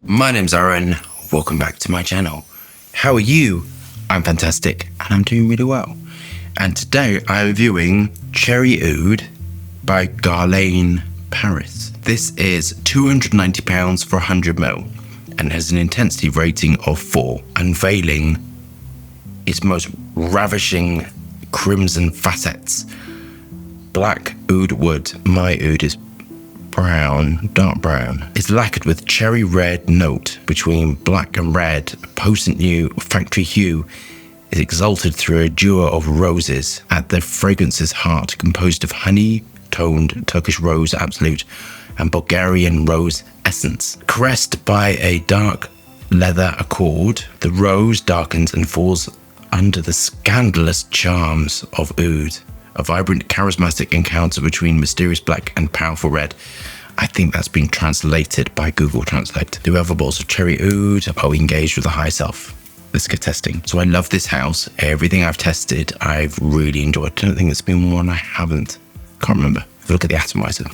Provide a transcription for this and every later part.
My name's Aaron, welcome back to my channel. How are you? I'm fantastic and I'm doing really well. And today I'm reviewing Cherry Oud by Guerlain Paris. This is £290 for 100ml and has an intensity rating of 4, unveiling its most ravishing crimson facets. Black oud wood, my oud is brown, dark brown. It's lacquered with cherry red note between black and red. A potent new factory hue is exalted through a duo of roses at the fragrance's heart, composed of honey-toned Turkish rose absolute and Bulgarian rose essence. Caressed by a dark leather accord, the rose darkens and falls under the scandalous charms of oud. A vibrant, charismatic encounter between mysterious black and powerful red. I think that's been translated by Google Translate. Do we have a balls of Cherry Oud? Are we engaged with the high self? Let's get testing. So I love this house. Everything I've tested, I've really enjoyed. I don't think there's been one I haven't. Can't remember. Have a look at the atomizer.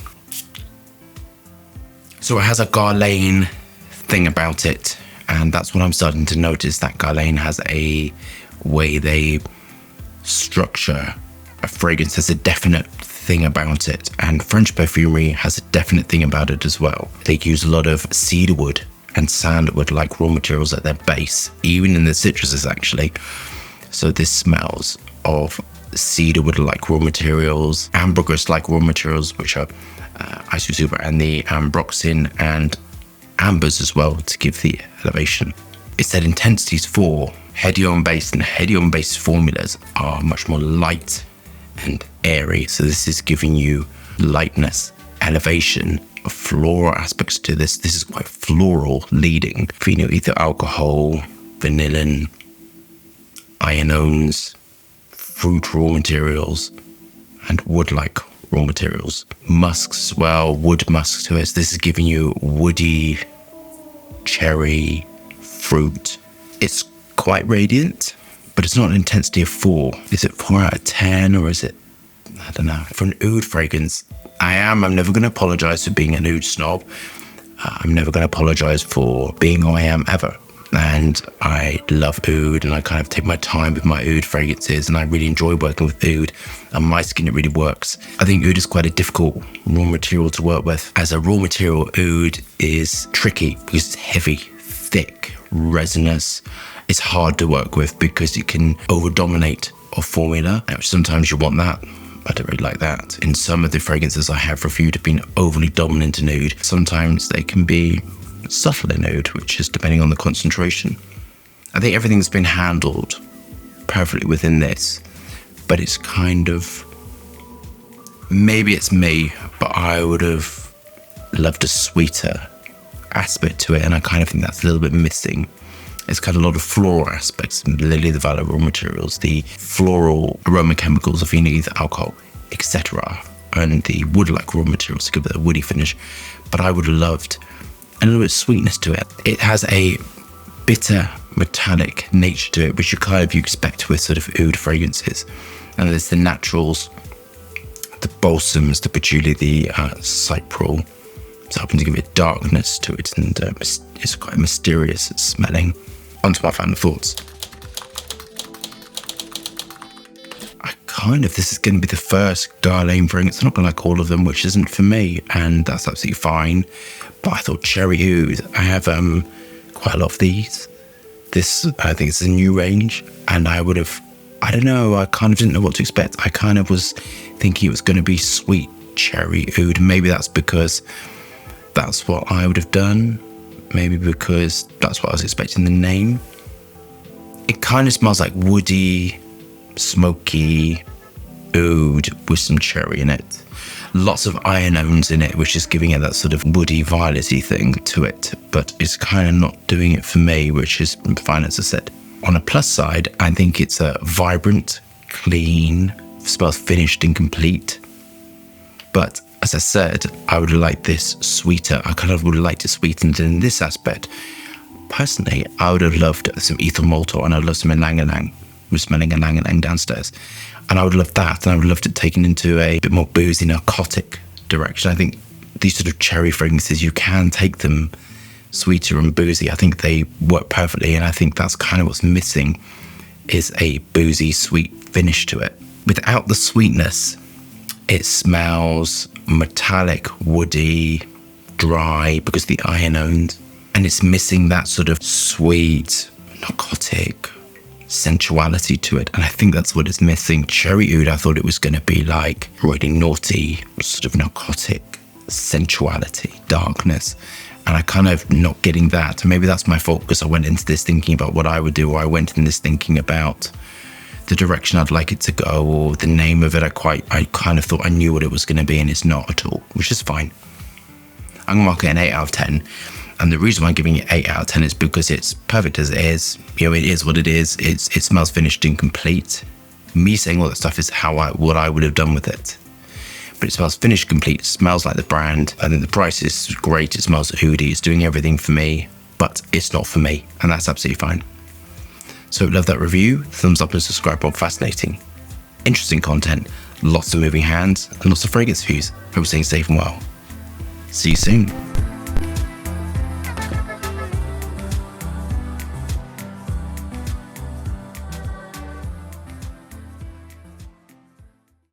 So it has a Guerlain thing about it. And that's what I'm starting to notice, that Guerlain has a way they structure a fragrance, has a definite thing about it, and French Perfumery has a definite thing about it as well. They use a lot of cedarwood and sandalwood like raw materials at their base, even in the citruses actually. So this smells of cedarwood like raw materials, ambergris like raw materials, which are isosuper, and the ambroxan and ambers as well to give the elevation. It said intensities 4. Hedione based, and Hedione based formulas are much more light and airy, so this is giving you lightness, elevation, floral aspects to this. This is quite floral leading. Phenyl ethyl alcohol, vanillin, ionones, fruit raw materials, and wood-like raw materials. Musks as well, wood musk to it. So this is giving you woody, cherry, fruit. It's quite radiant, but it's not an intensity of 4. Is it 4 out of 10, or is it, I don't know. For an oud fragrance, I'm never going to apologize for being an oud snob. I'm never going to apologize for being who I am ever. And I love oud, and I kind of take my time with my oud fragrances, and I really enjoy working with oud. On my skin, it really works. I think oud is quite a difficult raw material to work with. As a raw material, oud is tricky because it's heavy, thick, resinous. It's hard to work with because it can over-dominate a formula. Now, sometimes you want that. I don't really like that. In some of the fragrances I have reviewed have been overly dominant in oud. Sometimes they can be subtle in oud, which is depending on the concentration. I think everything's been handled perfectly within this, but it's kind of, maybe it's me, but I would have loved a sweeter aspect to it, and I kind of think that's a little bit missing. It's got a lot of floral aspects, lily of the valley raw materials, the floral aroma chemicals of phenyl ethyl alcohol, etc., and the wood-like raw materials to give it a woody finish. But I would have loved a little bit of sweetness to it. It has a bitter, metallic nature to it, which you expect with sort of oud fragrances. And there's the naturals, the balsams, the patchouli, the cyprol. It's helping to give it darkness to it, and it's quite mysterious smelling. Onto my final thoughts. This is going to be the first Guerlain fragrance. I'm not going to like all of them, which isn't for me, and that's absolutely fine. But I thought Cherry Oud, I have quite a lot of these. This, I think it's a new range, and I don't know, I kind of didn't know what to expect. I kind of was thinking it was going to be sweet Cherry Oud. Maybe that's because that's what I would have done. Maybe because that's what I was expecting the name. It kind of smells like woody, smoky oud with some cherry in it. Lots of ionones in it, which is giving it that sort of woody, violety thing to it. But it's kind of not doing it for me, which is fine, as I said. On a plus side, I think it's a vibrant, clean, smells finished and complete. But as I said, I would have liked this sweeter. I kind of would have liked it sweetened in this aspect. Personally, I would have loved some ethyl maltol, and I would love some ylang ylang. We're smelling ylang ylang downstairs. And I would love that, and I would love it taken into a bit more boozy, narcotic direction. I think these sort of cherry fragrances, you can take them sweeter and boozy. I think they work perfectly, and I think that's kind of what's missing, is a boozy, sweet finish to it. Without the sweetness, it smells metallic, woody, dry because the ionones, and it's missing that sort of sweet, narcotic sensuality to it. And I think that's what it's missing. Cherry Oud, I thought it was going to be like really naughty, sort of narcotic sensuality, darkness. And I kind of not getting that. Maybe that's my fault, because I went into this thinking about what I would do, or I went in this thinking about the direction I'd like it to go, or the name of it. I kind of thought I knew what it was going to be, and it's not at all, which is fine. I'm going to mark it an 8 out of 10. And the reason why I'm giving it 8 out of 10 is because it's perfect as it is. You know, it is what it is. It smells finished and complete. Me saying all that stuff is what I would have done with it. But it smells finished, complete. It smells like the brand. I think the price is great. It smells oudy. It's doing everything for me, but it's not for me. And that's absolutely fine. So love that review. Thumbs up and subscribe. Bob, fascinating. Interesting content. Lots of moving hands and lots of fragrance views. Hope you're staying safe and well. See you soon.